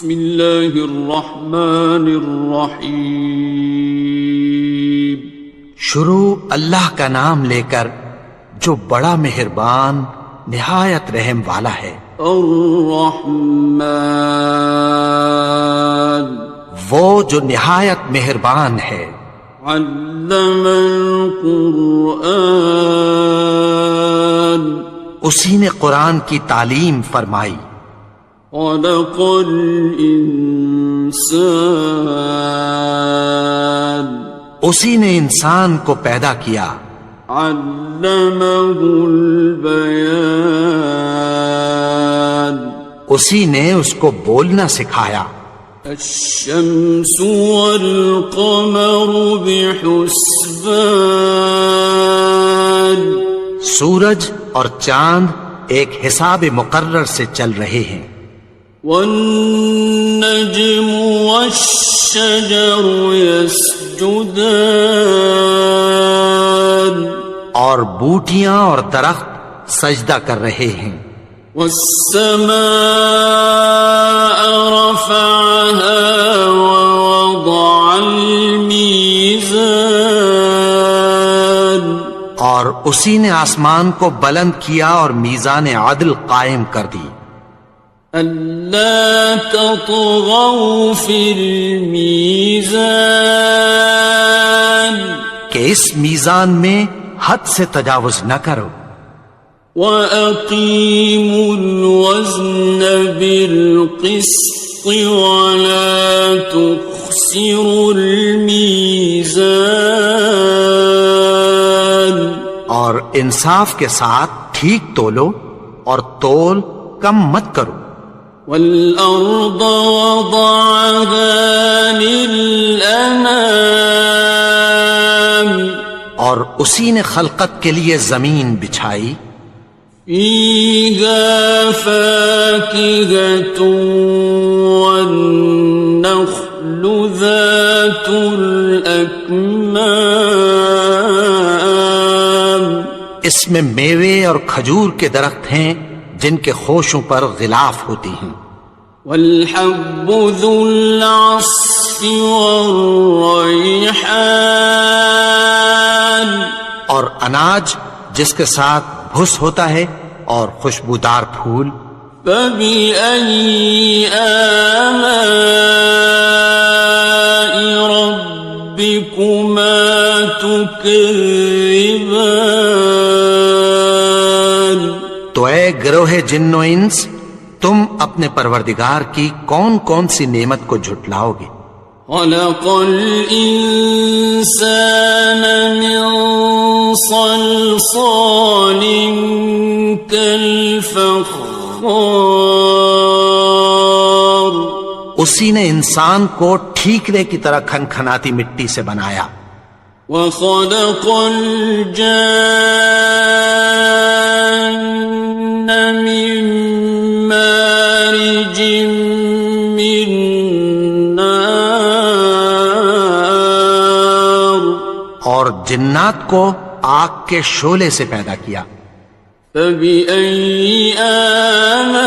بسم اللہ الرحمن الرحیم. شروع اللہ کا نام لے کر جو بڑا مہربان نہایت رحم والا ہے. الرحمن وہ جو نہایت مہربان ہے. علم القرآن اسی نے قرآن کی تعلیم فرمائی. خلق الانسان اسی نے انسان کو پیدا کیا. علمہ البیان اسی نے اس کو بولنا سکھایا. الشمس والقمر بحسبان سورج اور چاند ایک حساب مقرر سے چل رہے ہیں. والنجم والشجر يسجدان اور بوٹیاں اور درخت سجدہ کر رہے ہیں. والسماء رفعها ووضع الميزان اور اسی نے آسمان کو بلند کیا اور میزان عدل قائم کر دی. ألا تطغوا في الميزان کہ اس میزان میں حد سے تجاوز نہ کرو. وَأَقِيمُوا الْوَزْنَ بِالْقِسْطِ وَلَا تُخْسِرُوا الْمِيزَانَ اور انصاف کے ساتھ ٹھیک تولو اور تول کم مت کرو. وَالْأَرْضَ وَضَعَهَا لِلْأَنَامِ اور اسی نے خلقت کے لیے زمین بچھائی. فِيهَا فَاكِهَةٌ وَالنَّخْلُ ذَاتُ الْأَكْمَامِ اس میں میوے اور کھجور کے درخت ہیں جن کے خوشوں پر غلاف ہوتی ہیں. وَالْحَبُّ ذُو الْعَصْفِ وَالرَّيْحَانِ اور اناج جس کے ساتھ بھس ہوتا ہے اور خوشبودار پھول. فَبِأَيِّ آلَاءِ رَبِّكُمَا تُكَذِّبَانِ تو اے گروہ جن و انس تم اپنے پروردگار کی کون کون سی نعمت کو جھٹلاؤ گے. خَلَقَ الْإِنسَانَ مِنْ صَلْصَالٍ كَالْفَخَّارِ اسی نے انسان کو ٹھیکرے کی طرح کھنکھناتی مٹی سے بنایا. وَخَلَقَ الْجَانَّ مِن مَّارِجٍ مِّن نَّارٍ اور جنات کو آگ کے شعلے سے پیدا کیا. فَبِأَيِّ آلَاءِ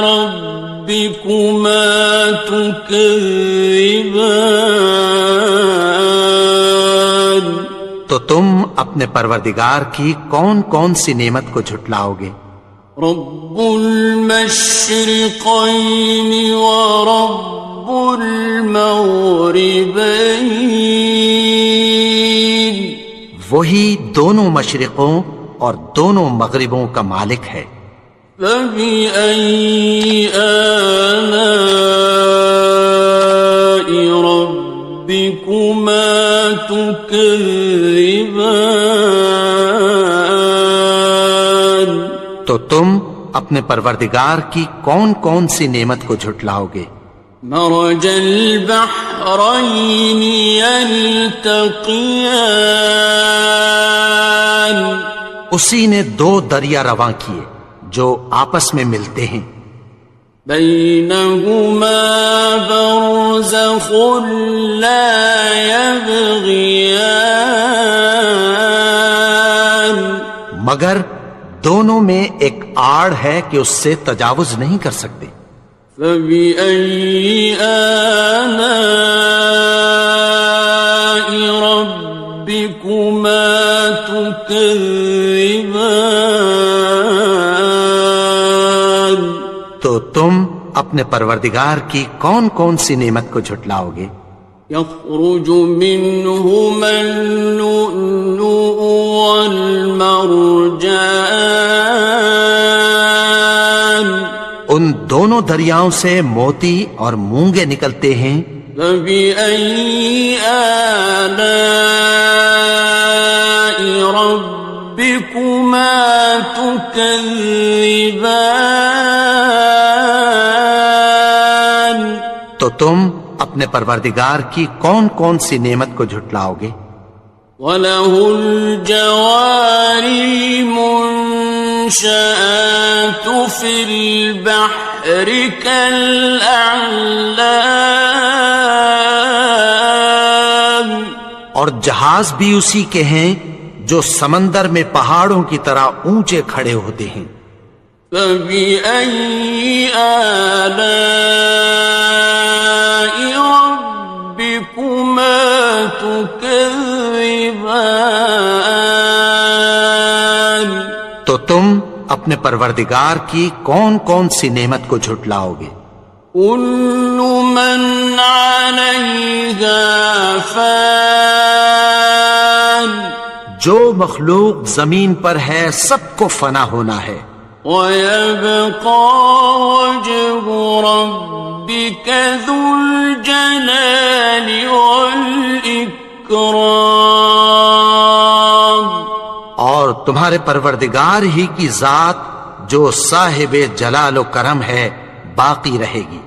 رَبِّكُمَا تُكَذِّبَانِ تو تم اپنے پروردگار کی کون کون سی نعمت کو جھٹلاؤ گے. رب المشرقین ورب المغربین وہی دونوں مشرقوں اور دونوں مغربوں کا مالک ہے. فَبِأَيِّ آلَاءِ رَبِّكُمَا تُكَذِّبَانِ تو تم اپنے پروردگار کی کون کون سی نعمت کو جھٹلاؤ گے. مرج البحرین یلتقیان اسی نے دو دریا رواں کیے جو آپس میں ملتے ہیں. بینہما برزخ لا یبغیان مگر دونوں میں ایک آڑ ہے کہ اس سے تجاوز نہیں کر سکتے۔ فبأي آلاء ربكما تكذبان؟ تو تم اپنے پروردگار کی کون کون سی نعمت کو جھٹلاؤ گے؟ يخرج منهما اللؤلؤ والمرجان، ان دونوں دریاؤں سے موتی اور مونگے نکلتے ہیں۔ فبأي آلاء ربكما تكذبان؟ تو تم اپنے پروردگار کی کون کون سی نعمت کو جھٹلاؤ گے؟ وَلَهُ الْجَوَارِ الْمُنشَآتُ فِي الْبَحْرِ كَالْأَعْلَامِ، اور جہاز بھی اسی کے ہیں جو سمندر میں پہاڑوں کی طرح اونچے کھڑے ہوتے ہیں۔ فَبِأَيِّ آلَاءِ رَبِّكُمَا تُكَذِّبَانِ؟ تو تم اپنے پروردگار کی کون کون سی نعمت کو جھٹلاؤ گے؟ كُلُّ مَنْ عَلَيْهَا فَانٍ، جو مخلوق زمین پر ہے سب کو فنا ہونا ہے۔ وَيَبْقَى وَجْهُ رَبِّكَ ذُو الْجَلَالِ وَالْإِكْرَامِ، اور تمہارے پروردگار ہی کی ذات جو صاحب جلال و کرم ہے باقی رہے گی۔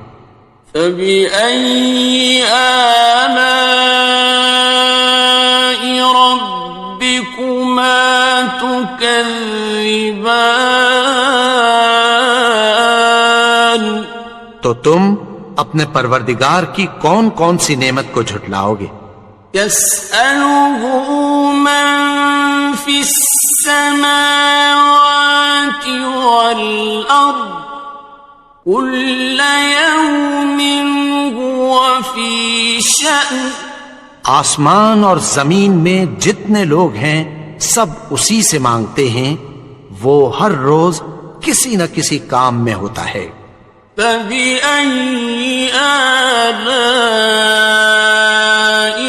فَبِأَيِّ آلَاءِ رَبِّكُمَا تُكَذِّبَانِ؟ تو تم اپنے پروردگار کی کون کون سی نعمت کو جھٹلاؤ گے؟ يَسْأَلُهُ مَن فِي السَّمَاوَاتِ وَالْأَرْضِ كُلَّ يَوْمٍ هُوَ فِي شَأْنٍ، آسمان اور زمین میں جتنے لوگ ہیں سب اسی سے مانگتے ہیں، وہ ہر روز کسی نہ کسی کام میں ہوتا ہے۔ فَبِأَيِّ آلَاءِ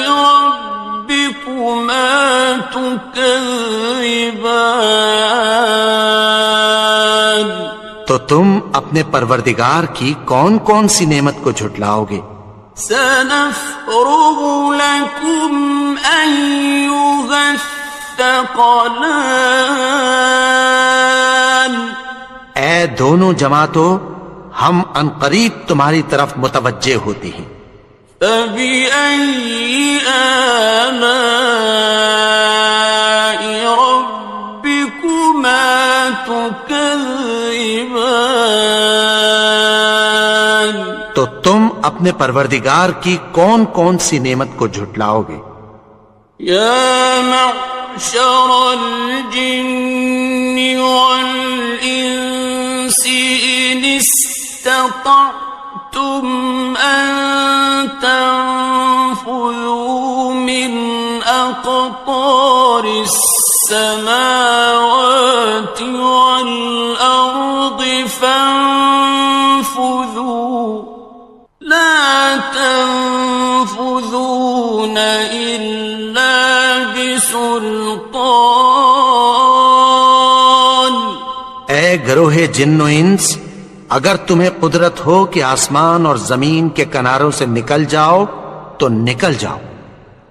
رَبِّكُمَا تُكَذِّبَانِ؟ تو تم اپنے پروردگار کی کون کون سی نعمت کو جھٹلاؤ گے؟ سَنَفْرُغُ لَكُمْ أَيُّهَ الثَّقَلَانِ، اے دونوں جماعتوں، ہم عنقریب تمہاری طرف متوجہ ہوتے ہیں۔ فَبِأَيِّ آلَاءِ رَبِّكُمَا تُكَذِّبَانِ؟ تو تم اپنے پروردگار کی کون کون سی نعمت کو جھٹلاؤ گے؟ يَا مَعْشَرَ الْجِنِّ وَالْإِنسِ إِنِ اسْتَطَعْتُمْ أَن تَنفُذُوا مِنْ أَقْطَارِ السَّمَاوَاتِ وَالْأَرْضِ فَانفُذُوا لَا تَنفُذُونَ إِلَّا بِسُلْطَانٍ۔ اے گروہ جن و انس، اگر تمہیں قدرت ہو کہ آسمان اور زمین کے کناروں سے نکل جاؤ تو نکل جاؤ،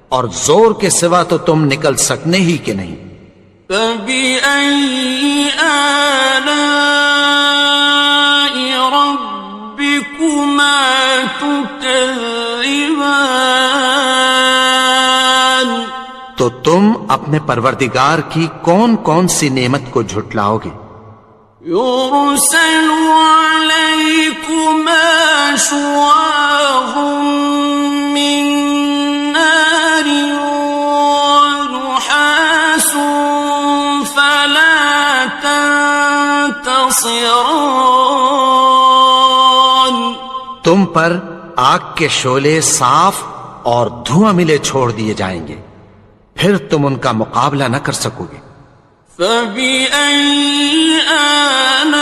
اور زور کے سوا تو تم نکل سکنے ہی کہ نہیں۔ فَبِأَيِّ آلَاءِ رَبِّكُمَا تُكَذِّبَانِ؟ تو تم اپنے پروردگار کی کون کون سی نعمت کو جھٹلاؤ گے؟ يُرْسَلُ عَلَيْكُمَا شُوَاظٌ مِّن نَّارٍ وَنُحَاسٌ فَلَا تَنتَصِرَانِ؟ تم پر آگ کے شعلے صاف اور دھواں ملے چھوڑ دیے جائیں گے، پھر تم ان کا مقابلہ نہ کر سکو گے۔ فَبِأَيِّ آلَاءِ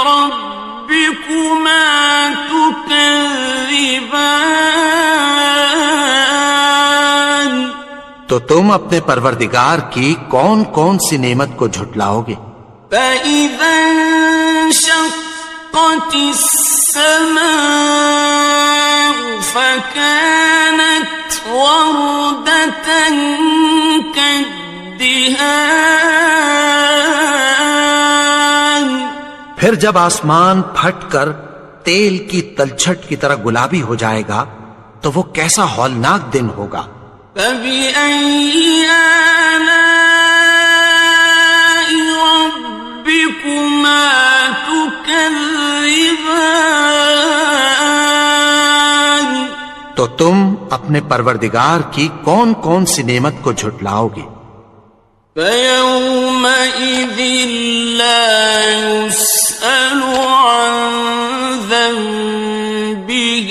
رَبِّكُمَا تُكَذِّبَانِ؟ تو تم اپنے پروردگار کی کون کون سی نعمت کو جھٹلاؤ گے؟ فَإِذَا انشَقَّتِ السَّمَاءُ فَكَانَتْ وَرْدَةً كَالدِّهَانِ، پھر جب آسمان پھٹ کر تیل کی تلچھٹ کی طرح گلابی ہو جائے گا تو وہ کیسا ہولناک دن ہوگا۔ فَبِأَيِّ آلَاءِ رَبِّكُمَا تُكَذِّبَانِ؟ تو تم اپنے پروردگار کی کون کون سی نعمت کو جھٹلاؤ گے؟ فَيَوْمَئِذٍ لَا يُسْأَلُ عَنْ ذَنبِهِ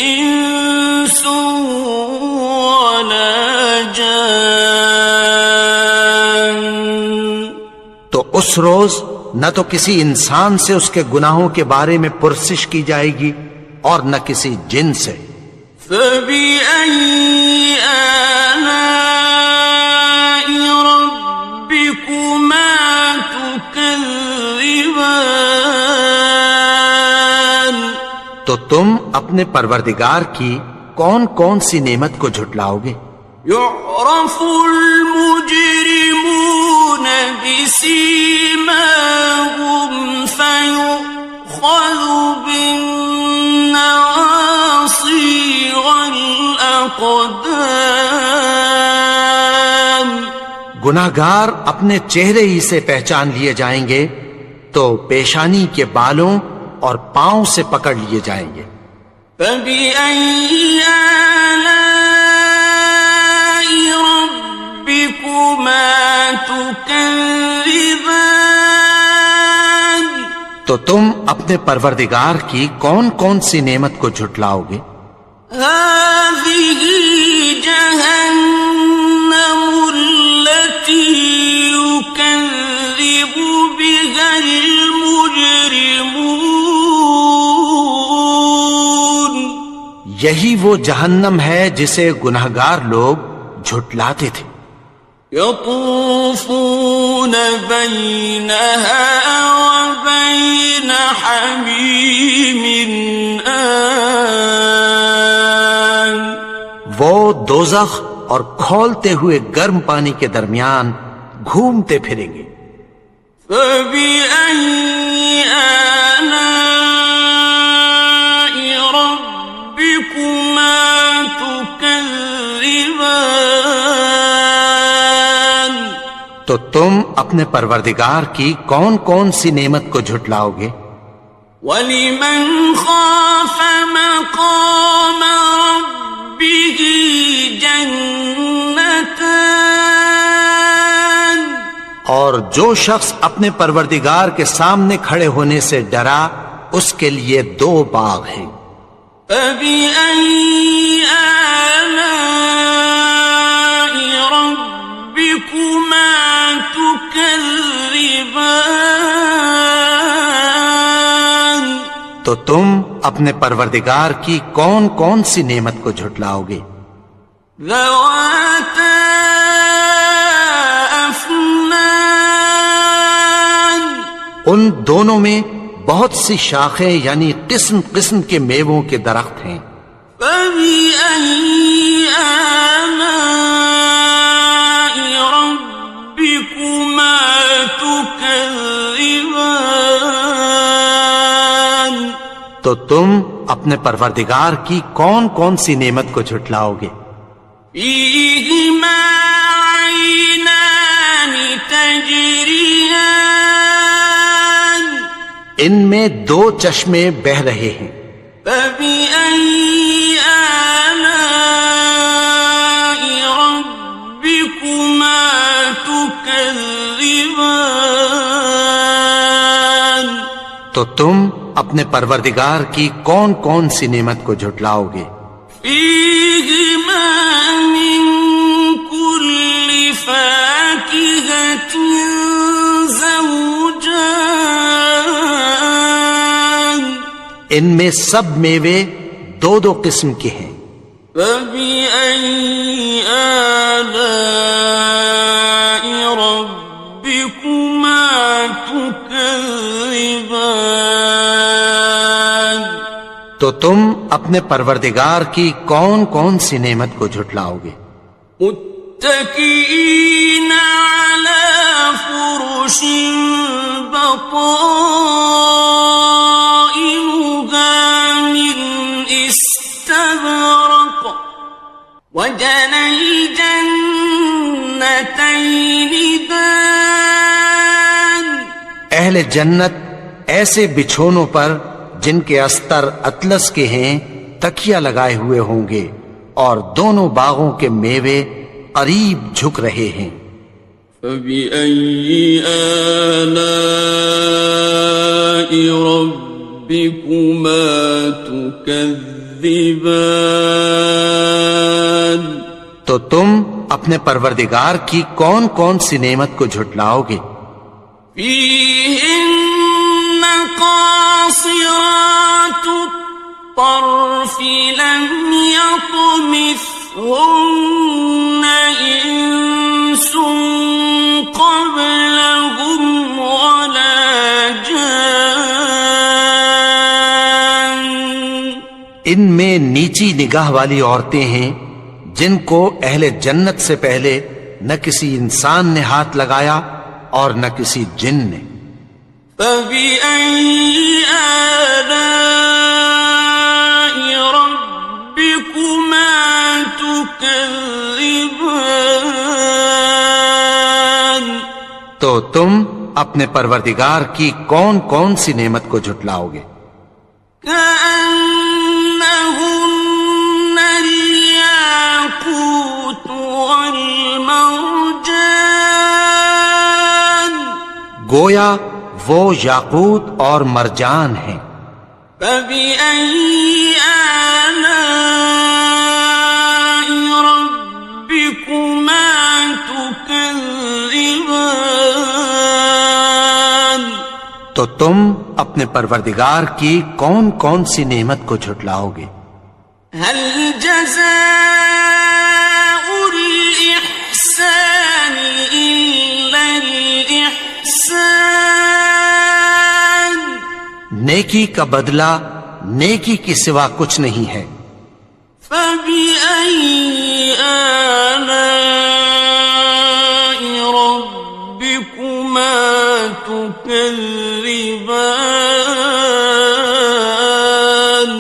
إِنسٌ وَلَا جَانٌ۔ تو اس روز نہ تو کسی انسان سے اس کے گناہوں کے بارے میں پرسش کی جائے گی اور نہ کسی جن سے۔ فَبِأَيِّ آلَاءِ رَبِّكُمَا تُكَذِّبَانِ؟ تو تم اپنے پروردگار کی کون کون سی نعمت کو جھٹلاؤ گے؟ يُعْرَفُ الْمُجْرِمُونَ بِسِيمَاهُمْ فَيُؤْخَذُ بِالنَّوَاصِي وَالْأَقْدَامِ۔ گناہگار اپنے چہرے ہی سے پہچان لیے جائیں گے تو پیشانی کے بالوں اور پاؤں سے پکڑ لیے جائیں گے۔ فَبِأَيِّ آلَاءِ رَبِّكُمَا تُكَذِّبَانِ؟ تو تم اپنے پروردگار کی کون کون سی نعمت کو جھٹلاؤ گے؟ هَٰذِهِ جَهَنَّمُ الَّتِي يُكَذِّبُ بِهَا الْمُجْرِمُونَ۔ یہی وہ جہنم ہے جسے گناہگار لوگ جھٹلاتے تھے۔ يَطُوفُونَ بَيْنَهَا وَبَيْنَ حَمِيمٍ آنٍ۔ وہ دوزخ اور کھولتے ہوئے گرم پانی کے درمیان گھومتے پھریں گے۔ فَبِأَيِّ آلَاءِ رَبِّكُمَا تُكَذِّبَانِ؟ تو تم اپنے پروردگار کی کون کون سی نعمت کو جھٹلاؤ گے؟ وَلِمَنْ خَافَ مَقَامَ رَبِّهِ جَنَّتَانِ؟ اور جو شخص اپنے پروردگار کے سامنے کھڑے ہونے سے ڈرا اس کے لیے 2 باغ ہیں۔ فَبِأَيِّ آلَاءِ رَبِّكُمَا تُكَذِّبَانِ؟ تو تم اپنے پروردگار کی کون کون سی نعمت کو جھٹلاؤ گے؟ ذَوَاتَا أَفْنَانٍ؟ ان دونوں میں بہت سی شاخیں یعنی قسم قسم کے میووں کے درخت ہیں۔ فَبِأَيِّ آلَاءِ رَبِّكُمَا تُكَذِّبَانِ؟ تو تم اپنے پروردگار کی کون کون سی نعمت کو جھٹلاؤ گے؟ فِيهِمَا عَيْنَانِ تَجْرِيَانِ؟ ان میں 2 چشمے بہ رہے ہیں۔ فَبِأَيِّ آلَاءِ رَبِّكُمَا تُكَذِّبَانِ؟ تو تم اپنے پروردگار کی کون کون سی نعمت کو جھٹلاؤ گے؟ فیہما من کل فاکہۃ زوجان، ان میں سب میوے دو دو قسم کے ہیں۔ فبأي آلاء ربكما تكذبان، تو تم اپنے پروردگار کی کون کون سی نعمت کو جھٹلاؤ گے؟ متكئين على فرش بطائنها من استبرق وجنى الجنتين دان، اہل جنت ایسے بچھونوں پر جن کے استر اطلس کے ہیں تکیہ لگائے ہوئے ہوں گے، اور دونوں باغوں کے میوے قریب جھک رہے ہیں۔ فبأي آلاء ربكما تكذبان، تو تم اپنے پروردگار کی کون کون سی نعمت کو جھٹلاؤ گے؟ فيهن قاصرات الطرف لم يطمثهن إنس قبلهم ولا جان، ان میں نیچی نگاہ والی عورتیں ہیں جن کو اہل جنت سے پہلے نہ کسی انسان نے ہاتھ لگایا اور نہ کسی جن نے۔ فبأي آلاء ربكما تكذبان، تو تم اپنے پروردگار کی کون کون سی نعمت کو جھٹلاؤ گے؟ كأنهن الياقوت والمرجان، گویا وہ یاقوت اور مرجان ہیں۔ فبأي آلاء ربكما تكذبان، تو تم اپنے پروردگار کی کون کون سی نعمت کو جھٹلاؤ گے؟ هل جزاء الإحسان إلا الإحسان، نیکی کا بدلہ نیکی کی سوا کچھ نہیں ہے۔ فبأي آلاء ربكما تكذبان،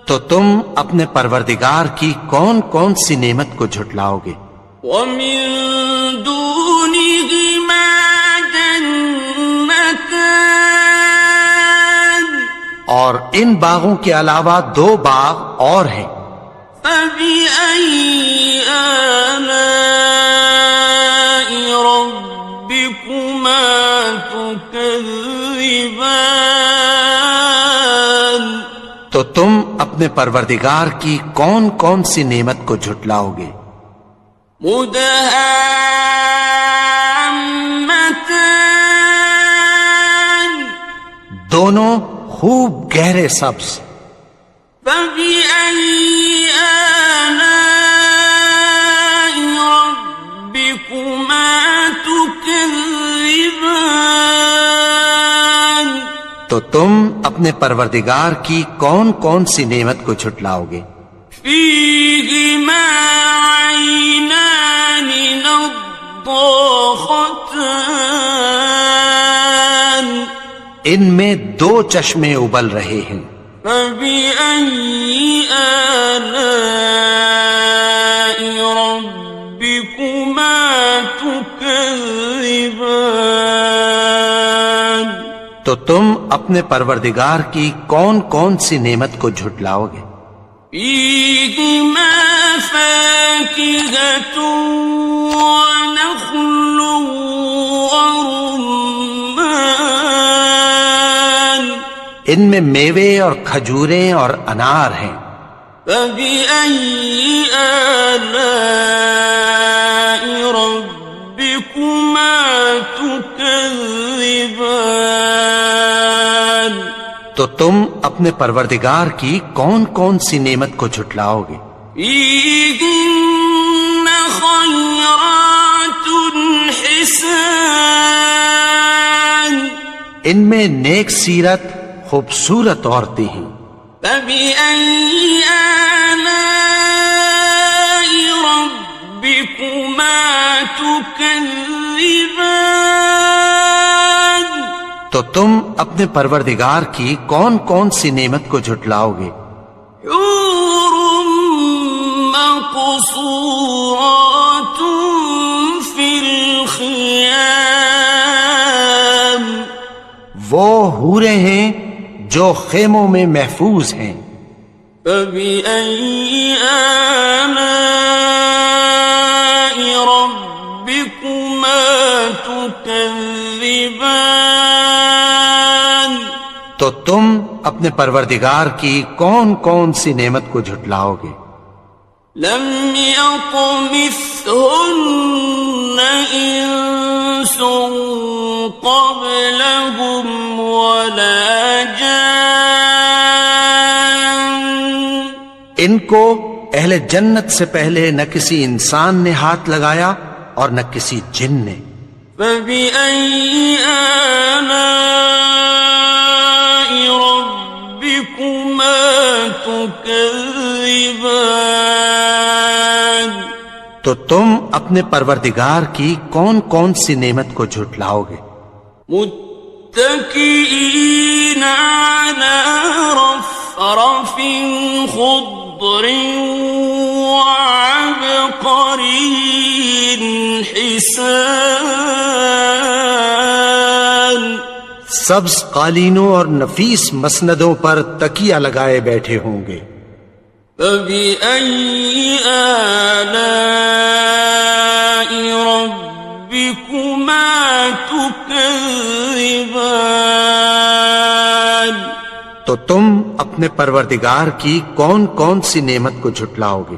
تو تم اپنے پروردگار کی کون کون سی نعمت کو جھٹلاؤ گے؟ ومن دونهما جنتان، اور ان باغوں کے علاوہ دو باغ اور ہیں۔ فبأي آلاء ربكما تكذبان، تو تم اپنے پروردگار کی کون کون سی نعمت کو جھٹلاؤ گے؟ مدهامتان، دونوں خوب گہرے سبز۔ فبأي آلاء ربكما تكذبان، تو تم اپنے پروردگار کی کون کون سی نعمت کو جھٹلاؤ گے؟ فيهما عينان نضاختان، ان میں دو چشمے ابل رہے ہیں۔ فبأي آلاء ربكما تكذبان، تو تم اپنے پروردگار کی کون کون سی نعمت کو جھٹلاؤ گے؟ فيهما فاكهة ونخل ورمان، ان میں میوے اور کھجوریں اور انار ہیں۔ فبأي آلاء ربكما تكذبان؟ تو تم اپنے پروردگار کی کون کون سی نعمت کو جھٹلاؤ گے؟ فيهن خيرات حسان، ان میں نیک سیرت خوبصورت عورتیں ہیں۔ فبأي آلاء ربكما تكذبان؟ تو تم اپنے پروردگار کی کون کون سی نعمت کو جھٹلاؤ گے؟ حور مقصورات في الخيام، وہ حوریں ہیں جو خیموں میں محفوظ ہیں۔ فبأي آلاء ربكما تكذبان؟ تو تم اپنے پروردگار کی کون کون سی نعمت کو جھٹلاؤ گے؟ لم يطمثهن إنس قبلهم ولا جان، ان کو اہل جنت سے پہلے نہ کسی انسان نے ہاتھ لگایا اور نہ کسی جن نے۔ فبأي آلاء ربكما تكذبان؟ تو تم اپنے پروردگار کی کون کون سی نعمت کو جھٹلاؤ گے؟ متكئين على رفرف خضر وعبقري حسان، سبز قالینوں اور نفیس مسندوں پر تکیہ لگائے بیٹھے ہوں گے۔ فبأي آلاء ربكما تكذبان؟ تو تم اپنے پروردگار کی کون کون سی نعمت کو جھٹلاؤ گے؟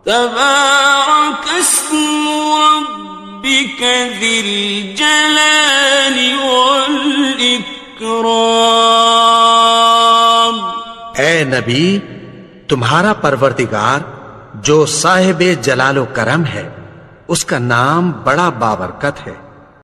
تبارك اسم ربك ذي الجلال والإكرام۔ اے نبی، تمہارا پروردگار جو صاحب جلال و کرم ہے، اس کا نام بڑا بابرکت ہے۔